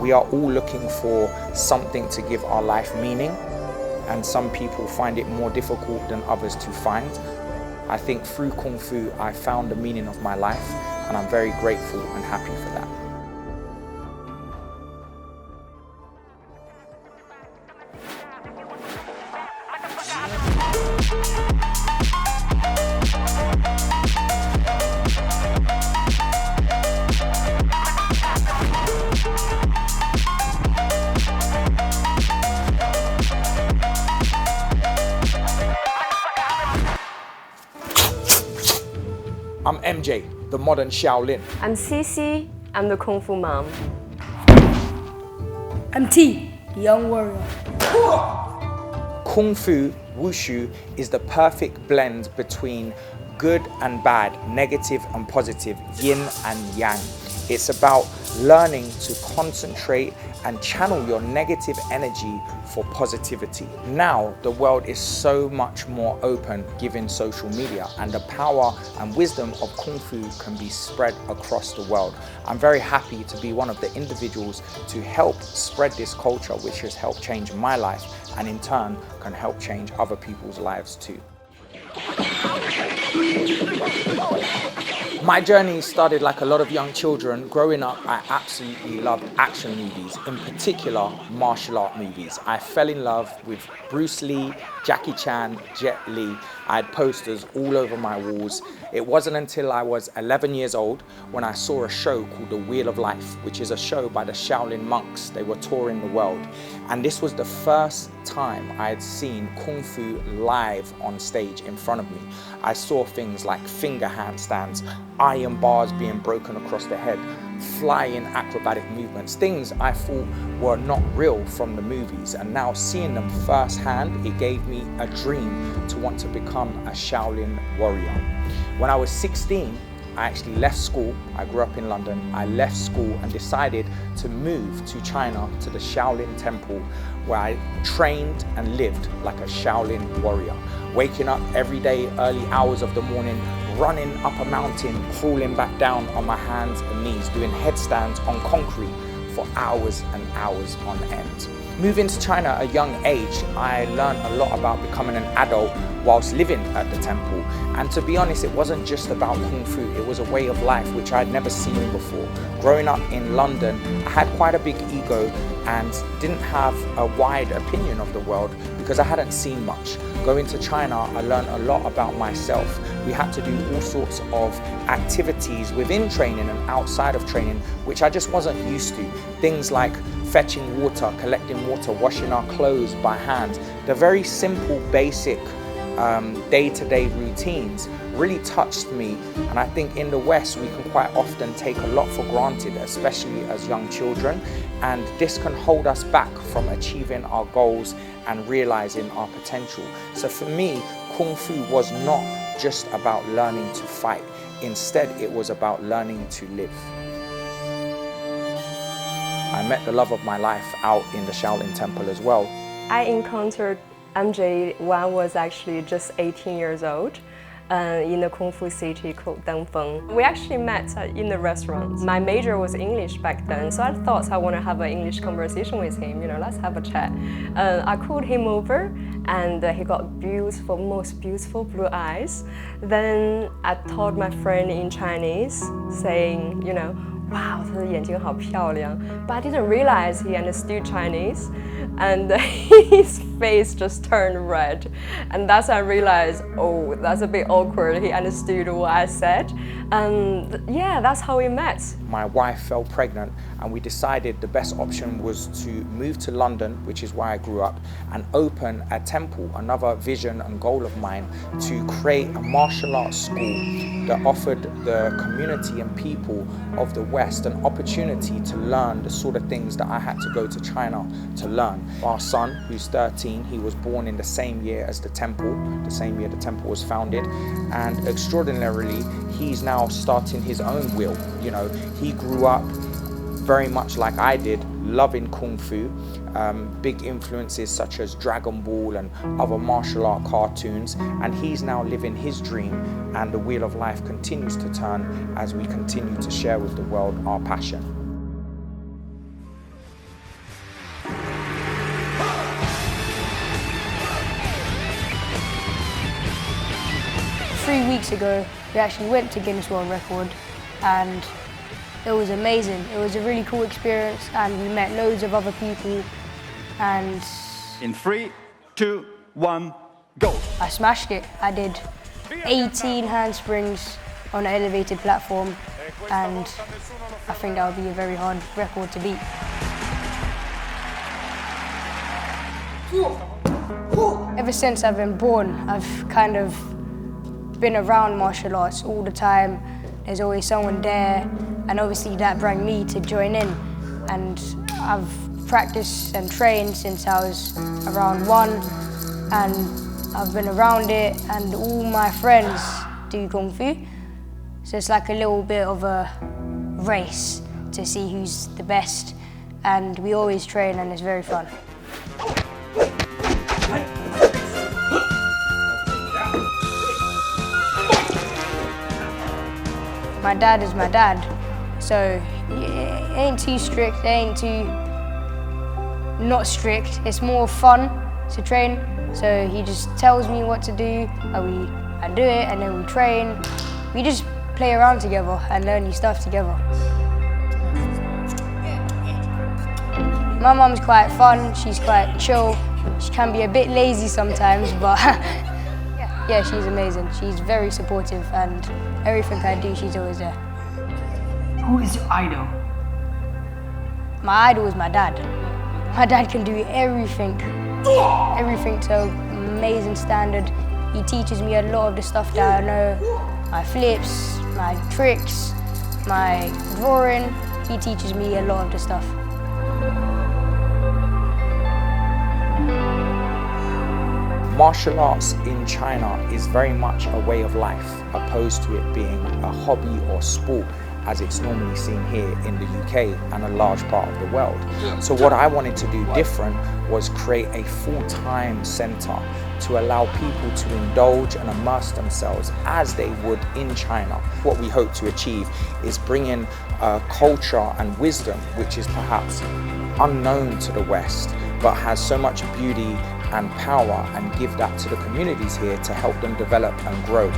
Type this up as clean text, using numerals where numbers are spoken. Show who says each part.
Speaker 1: We are all looking for something to give our life meaning, and some people find it more difficult than others to find. I think through Kung Fu, I found the meaning of my life, and I'm very grateful and happy for that. I'm MJ, the Modern Shaolin.
Speaker 2: I'm Cici, I'm the Kung Fu mom.
Speaker 3: I'm T, the young warrior.
Speaker 1: Kung Fu Wushu is the perfect blend between good and bad, negative and positive, yin and yang. It's about learning to concentrate and channel your negative energy for positivity. Now, the world is so much more open given social media, and the power and wisdom of Kung Fu can be spread across the world. I'm very happy to be one of the individuals to help spread this culture, which has helped change my life and in turn can help change other people's lives too. My journey started like a lot of young children. Growing up, I absolutely loved action movies, in particular martial art movies. I fell in love with Bruce Lee, Jackie Chan, Jet Li. I had posters all over my walls. It wasn't until I was 11 years old when I saw a show called The Wheel of Life, which is a show by the Shaolin monks. They were touring the world. And this was the first time I had seen Kung Fu live on stage in front of me. I saw things like finger handstands, iron bars being broken across the head, flying acrobatic movements, things I thought were not real from the movies. And now seeing them firsthand, it gave me a dream to want to become a Shaolin warrior. When I was 16, I actually left school. I grew up in London. I left school and decided to move to China, to the Shaolin temple, where I trained and lived like a Shaolin warrior. Waking up every day, early hours of the morning, running up a mountain, crawling back down on my hands and knees, doing headstands on concrete for hours and hours on end. Moving to China at a young age, I learned a lot about becoming an adult whilst living at the temple. And to be honest, it wasn't just about Kung Fu, it was a way of life which I'd never seen before. Growing up in London, I had quite a big ego and didn't have a wide opinion of the world because I hadn't seen much. Going to China, I learned a lot about myself. We had to do all sorts of activities within training and outside of training, which I just wasn't used to. Things like fetching water, collecting water, washing our clothes by hand. The very simple, basic day-to-day routines really touched me. And I think in the West, we can quite often take a lot for granted, especially as young children. And this can hold us back from achieving our goals and realizing our potential. So for me, Kung Fu was not just about learning to fight. Instead, it was about learning to live. I met the love of my life out in the Shaolin temple as well.
Speaker 2: I encountered MJ when I was actually just 18 years old in a Kung Fu city called Dengfeng. We actually met in the restaurant. My major was English back then, so I thought I want to have an English conversation with him, let's have a chat. I called him over and he got beautiful, most beautiful blue eyes. Then I told my friend in Chinese, saying, wow, 她的眼睛好漂亮. But I didn't realize he understood Chinese, and his face just turned red. And that's when I realized, oh, that's a bit awkward. He understood what I said. And yeah, that's how we met.
Speaker 1: My wife fell pregnant and we decided the best option was to move to London, which is where I grew up, and open a temple, another vision and goal of mine, to create a martial arts school that offered the community and people of the West an opportunity to learn the sort of things that I had to go to China to learn. Our son, who's 13, he was born in the same year as the temple, the same year the temple was founded, and extraordinarily, he's now starting his own wheel. He grew up very much like I did, loving Kung Fu, big influences such as Dragon Ball and other martial art cartoons, and he's now living his dream, and the wheel of life continues to turn as we continue to share with the world our passion.
Speaker 3: weeks ago, we actually went to Guinness World Record, and it was amazing. It was a really cool experience, and we met loads of other people, and
Speaker 4: in 3, 2, 1, go!
Speaker 3: I smashed it. I did 18 handsprings on an elevated platform, and I think that would be a very hard record to beat. Ever since I've been born, I've kind of been around martial arts all the time. There's always someone there, and obviously that brought me to join in. And I've practiced and trained since I was around 1, and I've been around it, and all my friends do Kung Fu. So it's like a little bit of a race to see who's the best, and we always train, and it's very fun. My dad is my dad, so it ain't too strict, it ain't too not strict. It's more fun to train, so he just tells me what to do, I do it, and then we train. We just play around together and learn new stuff together. My mum's quite fun, she's quite chill. She can be a bit lazy sometimes, but yeah, she's amazing. She's very supportive, and everything I do, she's always there.
Speaker 5: Who is your idol?
Speaker 3: My idol is my dad. My dad can do everything to an amazing standard. He teaches me a lot of the stuff that I know, my flips, my tricks, my drawing. He teaches me a lot of the stuff.
Speaker 1: Martial arts in China is very much a way of life, opposed to it being a hobby or sport as it's normally seen here in the UK and a large part of the world. So what I wanted to do different was create a full-time centre to allow people to indulge and immerse themselves as they would in China. What we hope to achieve is bring in culture and wisdom which is perhaps unknown to the West, but has so much beauty and power, and give that to the communities here to help them develop and grow.